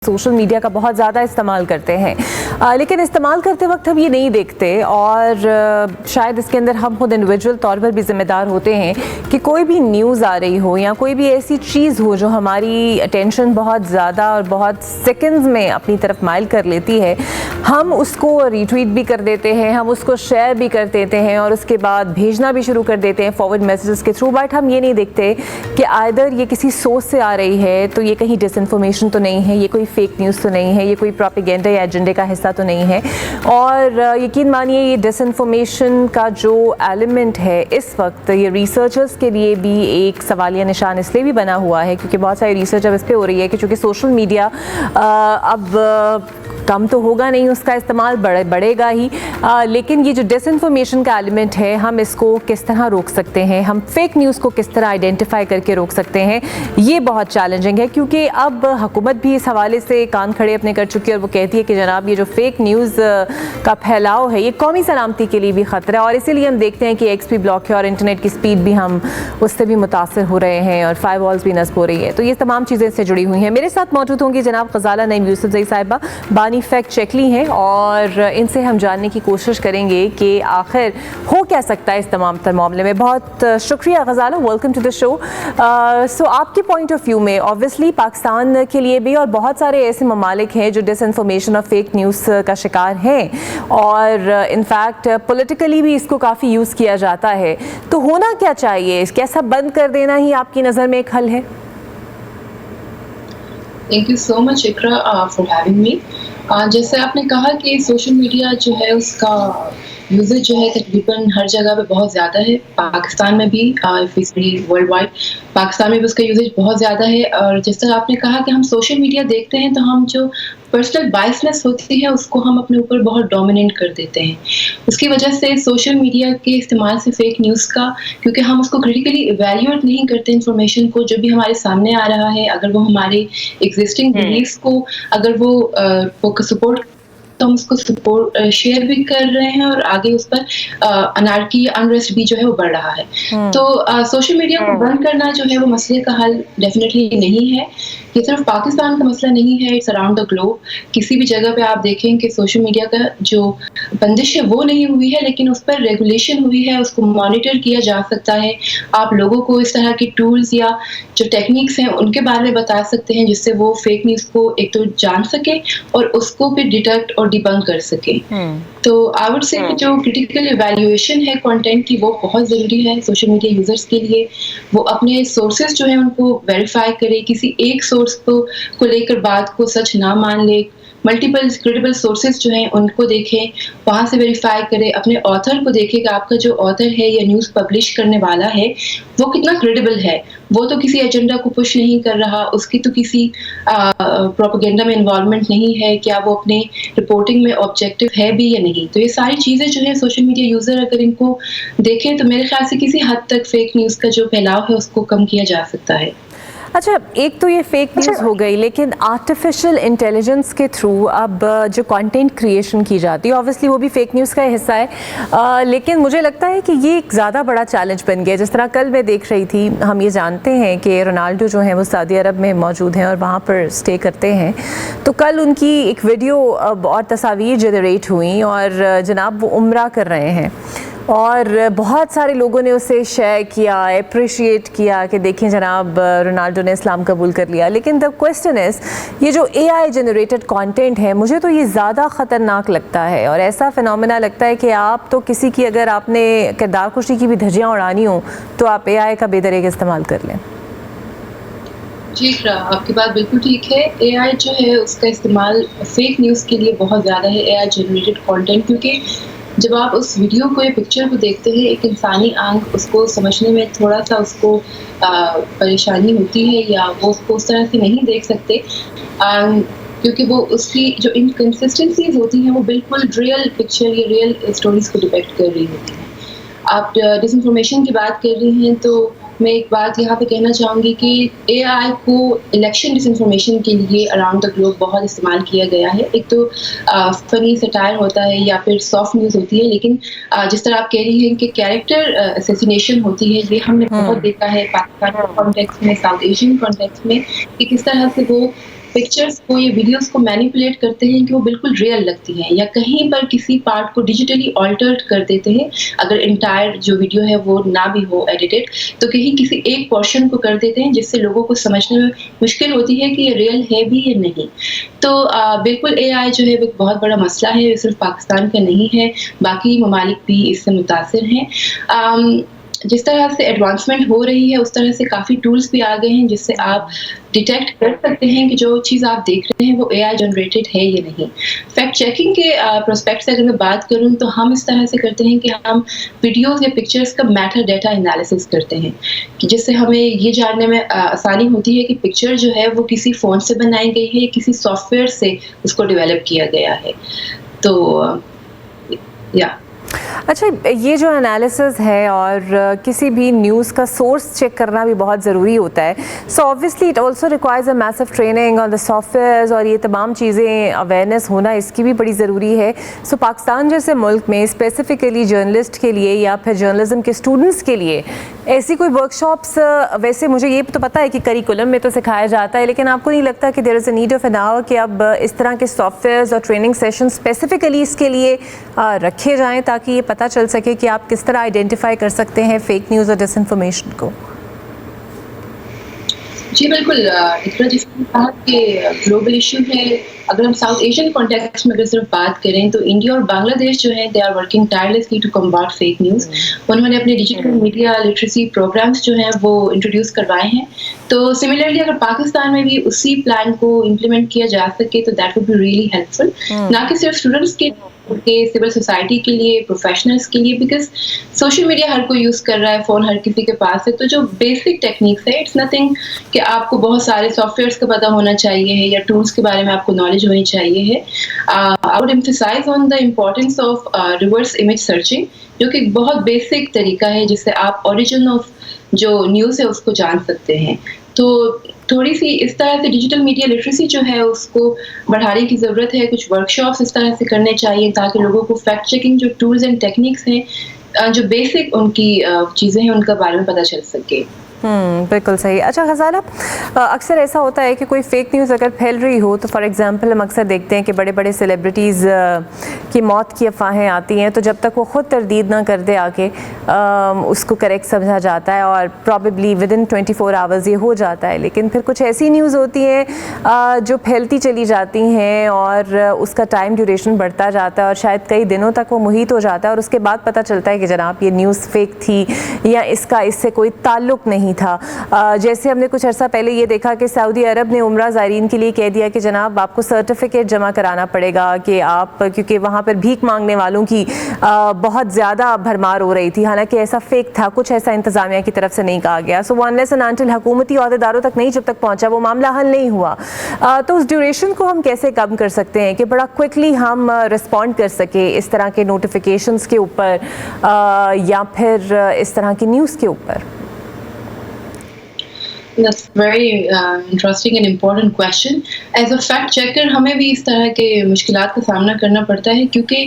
Social media का बहुत ज़्यादा इस्तेमाल करते हैं, लेकिन इस्तेमाल करते वक्त हम ये नहीं देखते और शायद इसके अंदर हम खुद इंडिविजुअल तौर पर भी ज़िम्मेदार होते हैं कि कोई भी न्यूज़ आ रही हो या कोई भी ऐसी चीज़ हो जो हमारी अटेंशन बहुत ज़्यादा और बहुत सेकंड्स में अपनी तरफ माइल कर लेती है, हम उसको रीट्वीट भी कर देते हैं, हम उसको शेयर भी कर देते हैं और उसके बाद भेजना भी शुरू कर देते हैं फॉरवर्ड मैसेजेस के थ्रू। बट हम ये नहीं देखते कि आइदर ये किसी सोर्स से आ रही है तो ये कहीं डिसइंफॉर्मेशन तो नहीं है, ये कोई फेक न्यूज़ तो नहीं है, ये कोई प्रोपेगेंडा या एजेंडे का हिस्सा तो नहीं है। और यकीन मानिए ये डिसइंफॉर्मेशन का जो एलिमेंट है इस वक्त ये रिसर्चर्स के लिए भी एक सवालिया निशान इसलिए भी बना हुआ है क्योंकि बहुत सारी रिसर्च अब इस पर हो रही है कि चूँकि सोशल मीडिया अब कम तो होगा नहीं, उसका इस्तेमाल बढ़ेगा ही, लेकिन ये जो डिसइंफॉर्मेशन का एलिमेंट है हम इसको किस तरह रोक सकते हैं, हम फेक न्यूज़ को किस तरह आइडेंटिफाई करके रोक सकते हैं, ये बहुत चैलेंजिंग है। क्योंकि अब हुकूमत भी इस हवाले से कान खड़े अपने कर चुकी है और वो कहती है कि जनाब ये जो फेक न्यूज़ का फैलाव है ये कौमी सलामती के लिए भी ख़तरा है और इसीलिए हम देखते हैं कि एक्स भी ब्लॉक है और इंटरनेट की स्पीड भी हम उससे भी मुतासर हो रहे हैं और फायर वॉल्स भी नस्ब हो रही है। तो ये तमाम चीज़ें इससे जुड़ी हुई हैं। मेरे साथ मौजूद होंगी जनाब ग़ज़ाला नईम यूसुफ़ज़ई साहिबा, बानी फैक्ट चेक ली हैं और इनसे हम जानने की कोशिश करेंगे कि आखिर हो क्या सकता है इस तमाम तर मामले में। बहुत शुक्रिया Ghazala, welcome to the show. सो आपके पॉइंट ऑफ व्यू में ऑब्वियसली पाकिस्तान के लिए भी और बहुत सारे ऐसे ममालिक हैं जो डिसइंफॉर्मेशन और फेक न्यूज़ का शिकार हैं और इनफैक्ट पॉलिटिकली भी इसको काफ़ी यूज़ किया जाता है, तो होना क्या चाहिए? कैसा बंद कर देना ही आपकी नज़र में एक हल है? Thank you so much Iqra for having me. जैसे आपने कहा कि सोशल मीडिया जो है उसका यूजेज जो है तकरीबन हर जगह पे बहुत ज़्यादा है, पाकिस्तान में भी वर्ल्ड वाइड पाकिस्तान में भी उसका यूजेज बहुत ज़्यादा है। और जिस तरह आपने कहा कि हम सोशल मीडिया देखते हैं तो हम जो पर्सनल बायसनेस होती है उसको हम अपने ऊपर बहुत डोमिनेट कर देते हैं। उसकी वजह से सोशल मीडिया के इस्तेमाल से फेक न्यूज़ का, क्योंकि हम उसको क्रिटिकली इवैल्यूएट नहीं करते इंफॉर्मेशन को, जो भी हमारे सामने आ रहा है अगर वो हमारे एग्जिस्टिंग बिलीफ्स को अगर वो सपोर्ट तो हम उसको सपोर्ट शेयर भी कर रहे हैं और आगे उस पर अनार्की अनरेस्ट भी जो है वो बढ़ रहा है। तो सोशल मीडिया को बंद करना जो है वो मसले का हल डेफिनेटली नहीं है। ये सिर्फ पाकिस्तान का मसला नहीं है, इट्स अराउंड द ग्लोब। किसी भी जगह पे आप देखें कि सोशल मीडिया का जो बंदिश है वो नहीं हुई है लेकिन उस पर रेगुलेशन हुई है, उसको मॉनिटर किया जा सकता है। आप लोगों को इस तरह के टूल्स या जो टेक्निक्स हैं उनके बारे में बता सकते हैं जिससे वो फेक न्यूज़ को एक तो जान सके और उसको फिर डिटेक्ट और डिबंक कर सके। तो आई वुड से जो क्रिटिकल इवैल्यूएशन है कंटेंट की वो बहुत ज़रूरी है सोशल मीडिया यूजर्स के लिए। वो अपने सोर्सेज जो है उनको वेरीफाई करे, किसी एक सोर्स को लेकर बात को सच ना मान ले, मल्टीपल क्रेडिबल सोर्सेज जो हैं उनको देखें, वहाँ से वेरीफाई करें, अपने ऑथर को देखें कि आपका जो ऑथर है या न्यूज़ पब्लिश करने वाला है वो कितना क्रेडिबल है, वो तो किसी एजेंडा को पुश नहीं कर रहा, उसकी तो किसी प्रोपेगेंडा में इन्वॉल्वमेंट नहीं है, क्या वो अपने रिपोर्टिंग में ऑब्जेक्टिव है भी या नहीं। तो ये सारी चीज़ें जो है सोशल मीडिया यूज़र अगर इनको देखें तो मेरे ख्याल से किसी हद तक फेक न्यूज़ का जो फैलाव है उसको कम किया जा सकता है। अच्छा, एक तो ये फेक न्यूज़ हो गई, लेकिन आर्टिफिशियल इंटेलिजेंस के थ्रू अब जो कंटेंट क्रिएशन की जाती है ऑब्वियसली वो भी फेक न्यूज़ का हिस्सा है, लेकिन मुझे लगता है कि ये एक ज़्यादा बड़ा चैलेंज बन गया। जिस तरह कल मैं देख रही थी, हम ये जानते हैं कि रोनाल्डो जो है वो सऊदी अरब में मौजूद हैं और वहाँ पर स्टे करते हैं, तो कल उनकी एक वीडियो और तस्वीर जनरेट हुई और जनाब वो उम्रा कर रहे हैं और बहुत सारे लोगों ने उसे शेयर किया, अप्रिशिएट किया कि देखें जनाब रोनाल्डो ने इस्लाम कबूल कर लिया। लेकिन द क्वेश्चन इज़ ये जो AI जनरेटेड कंटेंट है मुझे तो ये ज़्यादा ख़तरनाक लगता है और ऐसा फिनोमेना लगता है कि आप तो किसी की अगर आपने किरदार कुशी की भी धज्जियाँ उड़ानी हो तो आप AI का बेदरीग इस्तेमाल कर लें। जी आपकी बात बिल्कुल ठीक है। AI जो है उसका इस्तेमाल फेक न्यूज़ के लिए बहुत ज़्यादा है, AI जनरेटेड कंटेंट, क्योंकि जब आप उस वीडियो को या पिक्चर को देखते हैं एक इंसानी आंख उसको समझने में थोड़ा सा उसको परेशानी होती है या वो उसको उस तरह से नहीं देख सकते, क्योंकि वो उसकी जो इनकन्सिस्टेंसीज होती हैं वो बिल्कुल रियल पिक्चर या रियल स्टोरीज़ को डिपेक्ट कर रही होती हैं। आप डिसइंफॉर्मेशन की बात कर रही हैं तो मैं एक बात यहाँ पे कहना चाहूँगी कि AI को इलेक्शन डिसइंफॉर्मेशन के लिए अराउंड द ग्लोब बहुत इस्तेमाल किया गया है। एक तो फनी सटायर होता है या फिर सॉफ्ट न्यूज़ होती है, लेकिन जिस तरह आप कह रही हैं कि कैरेक्टर असैसिनेशन होती है, ये हमने बहुत देखा है पाकिस्तान कॉन्टेक्स्ट में, साउथ एशियन कॉन्टेक्स्ट में, कि किस तरह से वो पिक्चर्स को या वीडियोस को मैनिपुलेट करते हैं कि वो बिल्कुल रियल लगती हैं, या कहीं पर किसी पार्ट को डिजिटली ऑल्टर्ड कर देते हैं। अगर एंटायर जो वीडियो है वो ना भी हो एडिटेड, तो कहीं किसी एक पोर्शन को कर देते हैं जिससे लोगों को समझने में मुश्किल होती है कि ये रियल है भी या नहीं। तो बिल्कुल एआई जो है वो एक बहुत बड़ा मसला है, सिर्फ पाकिस्तान का नहीं है, बाकी ममालिक भी इससे मुतासिर हैं। जिस तरह से एडवांसमेंट हो रही है उस तरह से काफ़ी टूल्स भी आ गए हैं जिससे आप डिटेक्ट कर सकते हैं कि जो चीज़ आप देख रहे हैं वो एआई जनरेटेड है या नहीं। फैक्ट चेकिंग के प्रोस्पेक्ट से अगर मैं बात करूं तो हम इस तरह से करते हैं कि हम वीडियोस या पिक्चर्स का मैटर डेटा एनालिसिस करते हैं, कि जिससे हमें ये जानने में आसानी होती है कि पिक्चर जो है वो किसी फ़ोन से बनाई गई है या किसी सॉफ्टवेयर से उसको डेवलप किया गया है। तो या अच्छा, ये जो एनालिसिस है और किसी भी न्यूज़ का सोर्स चेक करना भी बहुत ज़रूरी होता है। So obviously it also requires a massive training on the softwares, और ये तमाम चीज़ें अवेयरनेस होना इसकी भी बड़ी ज़रूरी है। सो पाकिस्तान जैसे मुल्क में स्पेसिफिकली जर्नलिस्ट के लिए या फिर जर्नलिज्म के स्टूडेंट्स के लिए ऐसी कोई वर्कशॉप्स, वैसे मुझे ये तो पता है कि करिकुलम में तो सिखाया जाता है, लेकिन आपको नहीं लगता कि there is a need of an hour कि अब इस तरह के सॉफ्टवेयर्स और ट्रेनिंग सेशन स्पेसिफिकली इसके लिए रखे जाएँ ताकि ये पता चल सके कि आप किस तरह आइडेंटिफाई कर सकते हैं फेक न्यूज़ और डिसइंफॉर्मेशन को? जी बिल्कुल, इकरा जिसने कहा कि ग्लोबल इशू है। अगर हम साउथ एशियन कॉन्टेक्स्ट में अगर सिर्फ बात करें तो इंडिया और बांग्लादेश जो है they are working tirelessly to combat fake news. उन्होंने अपने डिजिटल मीडिया लिटरेसी प्रोग्राम्स जो हैं वो इंट्रोड्यूस करवाए हैं। तो सिमिलरली अगर पाकिस्तान में भी उसी प्लान को इम्प्लीमेंट किया जा सके तो that would be really helpful, ना कि सिर्फ स्टूडेंट्स के सिविल सोसाइटी के लिए, प्रोफेशनल्स के लिए, बिकॉज सोशल मीडिया हर कोई यूज़ कर रहा है, फ़ोन हर किसी के पास है। तो जो बेसिक टेक्निक्स है, इट्स नथिंग कि आपको बहुत सारे सॉफ्टवेयर्स का पता होना चाहिए है या टूल्स के बारे में आपको नॉलेज होनी चाहिए है। I would emphasize on the importance of reverse image searching, जो कि बहुत बेसिक तरीका है जिससे आप ओरिजिन ऑफ जो न्यूज़ है उसको जान सकते हैं। तो थोड़ी सी इस तरह से डिजिटल मीडिया लिटरेसी जो है उसको बढ़ाने की ज़रूरत है। कुछ वर्कशॉप्स इस तरह से करने चाहिए ताकि लोगों को फैक्ट चेकिंग जो टूल्स एंड टेक्निक्स हैं, जो बेसिक उनकी चीज़ें हैं उनका बारे में पता चल सके। बिल्कुल सही। अच्छा ग़ज़ाला, अक्सर ऐसा होता है कि कोई फ़ेक न्यूज़ अगर फैल रही हो तो फॉर एग्ज़ाम्पल हम अक्सर देखते हैं कि बड़े बड़े सेलिब्रिटीज़ की मौत की अफवाहें आती हैं, तो जब तक वो ख़ुद तरदीद ना कर दे आके उसको करेक्ट समझा जाता है और प्रॉबेबली विदिन 24 आवर्स ये हो जाता है। लेकिन फिर कुछ ऐसी न्यूज़ होती हैं जो फैलती चली जाती हैं और उसका टाइम ड्यूरेशन बढ़ता जाता है और शायद कई दिनों तक वो मुहीत हो जाता है और उसके बाद पता चलता है कि जनाब ये न्यूज़ फ़ेक थी या इसका इससे कोई ताल्लुक़ नहीं था। जैसे हमने कुछ अर्सा पहले ये देखा कि सऊदी अरब ने उम्रा ज़ायरीन के लिए कह दिया कि जनाब आपको सर्टिफिकेट जमा कराना पड़ेगा कि आप, क्योंकि वहाँ पर भीख मांगने वालों की बहुत ज़्यादा भरमार हो रही थी, हालांकि ऐसा फेक था, कुछ ऐसा इंतज़ामिया की तरफ से नहीं कहा गया। सो अनलेस एंड अनटिल हुकूमती अहदेदारों तक नहीं, जब तक पहुँचा वो मामला हल नहीं हुआ। तो उस ड्यूरेशन को हम कैसे कम कर सकते हैं कि बड़ा क्विकली हम रिस्पॉन्ड कर सके इस तरह के नोटिफिकेशंस के ऊपर या फिर इस तरह की न्यूज़ के ऊपर? That's very interesting and important question. As a fact checker हमें भी इस तरह के मुश्किलात का सामना करना पड़ता है, क्योंकि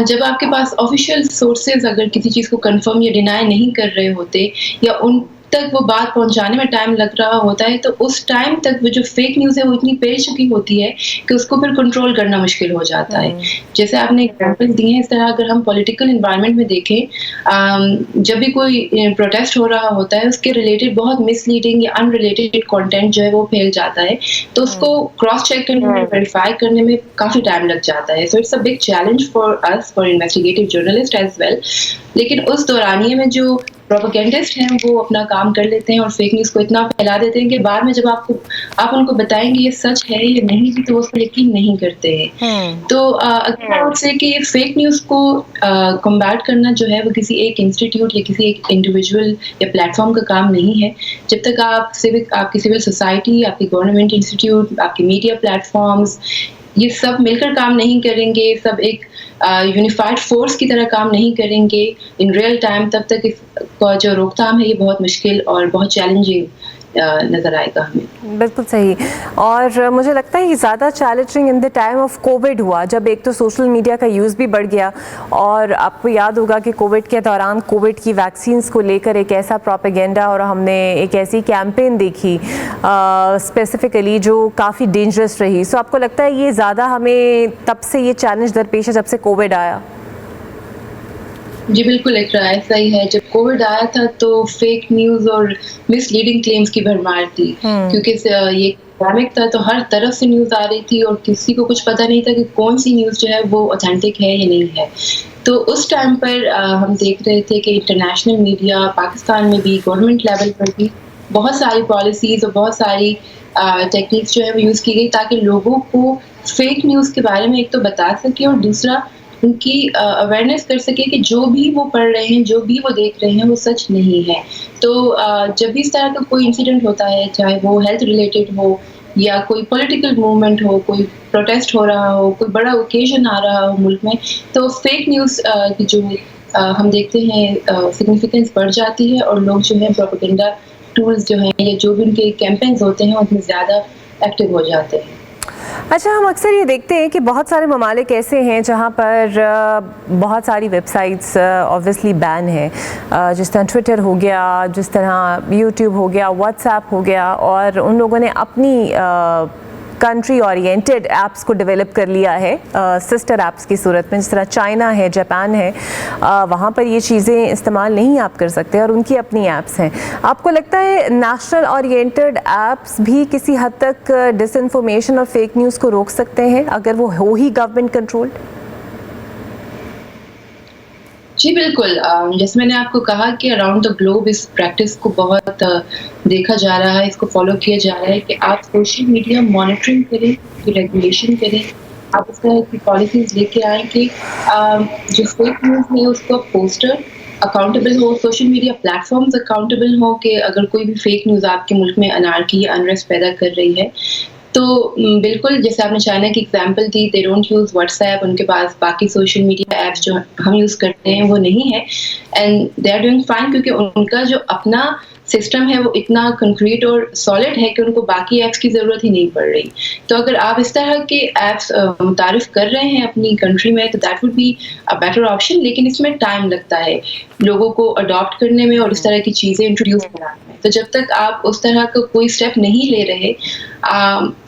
जब आपके पास ऑफिशियल सोर्सेज अगर किसी चीज़ को कंफर्म या डिनाई नहीं कर रहे होते या उन तक वो बात पहुंचाने में टाइम लग रहा होता है, तो उस टाइम तक वो जो फेक न्यूज़ है वो इतनी फैल चुकी होती है कि उसको फिर कंट्रोल करना मुश्किल हो जाता है। जैसे आपने एग्जांपल दिए हैं, इस तरह अगर हम पॉलिटिकल एनवायरनमेंट में देखें, जब भी कोई प्रोटेस्ट हो रहा होता है उसके रिलेटेड बहुत मिसलीडिंग या अनरिलेटेड कंटेंट जो है वो फैल जाता है, तो उसको क्रॉस चेक करने में, वेरीफाई करने में काफ़ी टाइम लग जाता है। So it's a big challenge for us, for investigative journalist as well. लेकिन उस दौरानिए में जो प्रोपेगेंडिस्ट हैं वो अपना काम कर लेते हैं और फेक न्यूज़ को इतना फैला देते हैं कि बाद में जब आप उनको बताएंगे ये सच है या नहीं भी, तो वो उस पर यकीन नहीं करते हैं। तो अगर से कि फेक न्यूज़ को कम्बैट करना जो है वो किसी एक इंस्टीट्यूट या किसी एक इंडिविजुअल या प्लेटफॉर्म का काम नहीं है। जब तक आपकी सिविल सोसाइटी, आपकी गवर्नमेंट इंस्टीट्यूट, आपके मीडिया प्लेटफॉर्म्स ये सब मिलकर काम नहीं करेंगे, सब एक यूनिफाइड फोर्स की तरह काम नहीं करेंगे इन रियल टाइम, तब तक इसका जो रोकथाम है ये बहुत मुश्किल और बहुत चैलेंजिंग नज़र आएगा हमें। बिल्कुल सही। और मुझे लगता है ये ज़्यादा challenging in the time of Covid हुआ, जब एक तो सोशल मीडिया का यूज़ भी बढ़ गया, और आपको याद होगा कि कोविड के दौरान कोविड की वैक्सीन्स को लेकर एक ऐसा प्रोपेगेंडा और हमने एक ऐसी कैंपेन देखी स्पेसिफिकली जो काफ़ी डेंजरस रही। सो आपको लगता है ये ज़्यादा हमें तब से ये चैलेंज दरपेश है जब से कोविड आया? जी बिल्कुल इकरा, ऐसा ही है। जब कोविड आया था तो फेक न्यूज़ और मिसलीडिंग क्लेम्स की भरमार थी, क्योंकि ये पैंडेमिक था तो हर तरफ से न्यूज़ आ रही थी और किसी को कुछ पता नहीं था कि कौन सी न्यूज़ जो है वो ऑथेंटिक है या नहीं है। तो उस टाइम पर हम देख रहे थे कि इंटरनेशनल मीडिया, पाकिस्तान में भी, गवर्नमेंट लेवल पर भी बहुत सारी पॉलिसीज़ और बहुत सारी टेक्निक्स जो है वो यूज़ की गई ताकि लोगों को फेक न्यूज़ के बारे में एक तो बता सके और दूसरा उनकी अवेयरनेस कर सके कि जो भी वो पढ़ रहे हैं, जो भी वो देख रहे हैं वो सच नहीं है। तो जब भी इस तरह का कोई इंसिडेंट होता है, चाहे वो हेल्थ रिलेटेड हो या कोई पॉलिटिकल मूवमेंट हो, कोई प्रोटेस्ट हो रहा हो, कोई बड़ा ओकेजन आ रहा हो मुल्क में, तो फेक न्यूज़ की जो हम देखते हैं सिग्निफिकेंस बढ़ जाती है और लोग जो है प्रोपेगेंडा टूल्स जो हैं या जो भी उनके कैंपेन्स होते हैं उसमें ज़्यादा एक्टिव हो जाते हैं। अच्छा, हम अक्सर ये देखते हैं कि बहुत सारे ममालिक ऐसे हैं जहाँ पर बहुत सारी वेबसाइट्स ऑब्वियसली बैन है, जिस तरह ट्विटर हो गया, जिस तरह यूट्यूब हो गया, व्हाट्सएप हो गया, और उन लोगों ने अपनी कंट्री ओरिएंटेड ऐप्स को डेवलप कर लिया है सिस्टर ऐप्स की सूरत में, जिस तरह चाइना है, जापान है, वहाँ पर ये चीज़ें इस्तेमाल नहीं आप कर सकते और उनकी अपनी ऐप्स हैं। आपको लगता है नेशनल ओरिएंटेड ऐप्स भी किसी हद तक डिसइंफॉर्मेशन और फेक न्यूज़ को रोक सकते हैं अगर वो हो ही गवर्नमेंट कंट्रोल्ड? जी बिल्कुल, जैसे मैंने आपको कहा कि अराउंड द ग्लोब इस प्रैक्टिस को बहुत देखा जा रहा है, इसको फॉलो किया जा रहा है कि आप सोशल मीडिया मॉनिटरिंग करें, रेगुलेशन करें, आप इस तरह की पॉलिसीज़ लेके आएँ कि जो फेक न्यूज़ है उसको पोस्टर अकाउंटेबल हो, सोशल मीडिया प्लेटफॉर्म्स अकाउंटेबल हो कि अगर कोई भी फेक न्यूज़ आपके मुल्क में अनारकी या अनरेस्ट पैदा कर रही है तो बिल्कुल जैसे आपने चाइना की example the, they don't use WhatsApp, उनके पास बाकी सोशल मीडिया ऐप्स जो हम यूज़ करते हैं वो नहीं है, and they are doing fine क्योंकि उनका जो अपना सिस्टम है वो इतना कंक्रीट और सॉलिड है कि उनको बाकी ऐप्स की ज़रूरत ही नहीं पड़ रही। तो अगर आप इस तरह के ऐप्स मुतारिफ कर रहे हैं अपनी कंट्री में तो that would be a better option, लेकिन इसमें टाइम लगता है लोगों को अडॉप्ट करने में और इस तरह की चीज़ें इंट्रोड्यूस कराने में। तो जब तक आप उस तरह का कोई स्टेप नहीं ले रहे,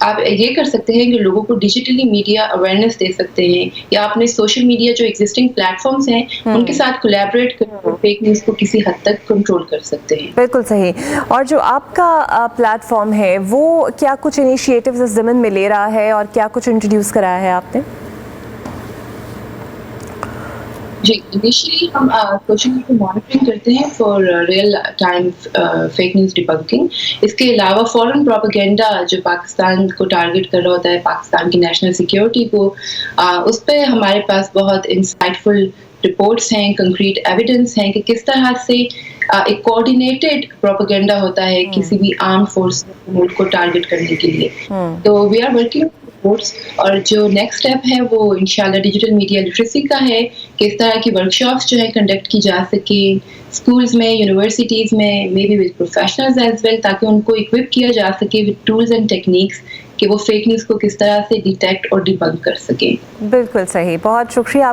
आप ये कर सकते हैं कि लोगों को डिजिटली मीडिया अवेयरनेस दे सकते हैं या अपने सोशल मीडिया जो एग्जिस्टिंग प्लेटफॉर्म्स हैं उनके साथ कोलैबोरेट कर फेक न्यूज़ को किसी हद तक कंट्रोल कर सकते हैं। बिल्कुल सही। और जो आपका प्लेटफॉर्म है वो क्या कुछ इनिशिएटिव्स इस ज़मीन में ले रहा है और क्या कुछ इंट्रोड्यूस कराया है आपने? जी, इनिशियली हम सोशल मीडिया मॉनिटरिंग करते हैं for real time fake news debunking. इसके अलावा फॉरेन प्रोपेगेंडा जो पाकिस्तान को टारगेट कर रहा होता है, पाकिस्तान की नेशनल सिक्योरिटी को, उस पे हमारे पास बहुत इंसाइटफुल रिपोर्ट्स हैं, कंक्रीट एविडेंस हैं कि किस तरह से एक कोऑर्डिनेटेड प्रोपेगेंडा होता है किसी भी आर्म फोर्स मुल्क को टारगेट करने के लिए। तो वी आर वर्किंग और जो नेक्स्ट स्टेप है वो इंशाल्लाह डिजिटल मीडिया लिटरेसी का है कि इस तरह की वर्कशॉप्स जो है कंडक्ट की जा सके स्कूल्स में, यूनिवर्सिटीज़ में, maybe with professionals as well, ताकि उनको इक्विप किया जा सके विद टूल्स एंड टेक्निक्स कि वो फेक न्यूज़ को किस तरह से डिटेक्ट और डिबंक कर सकें। बिल्कुल सही, बहुत शुक्रिया।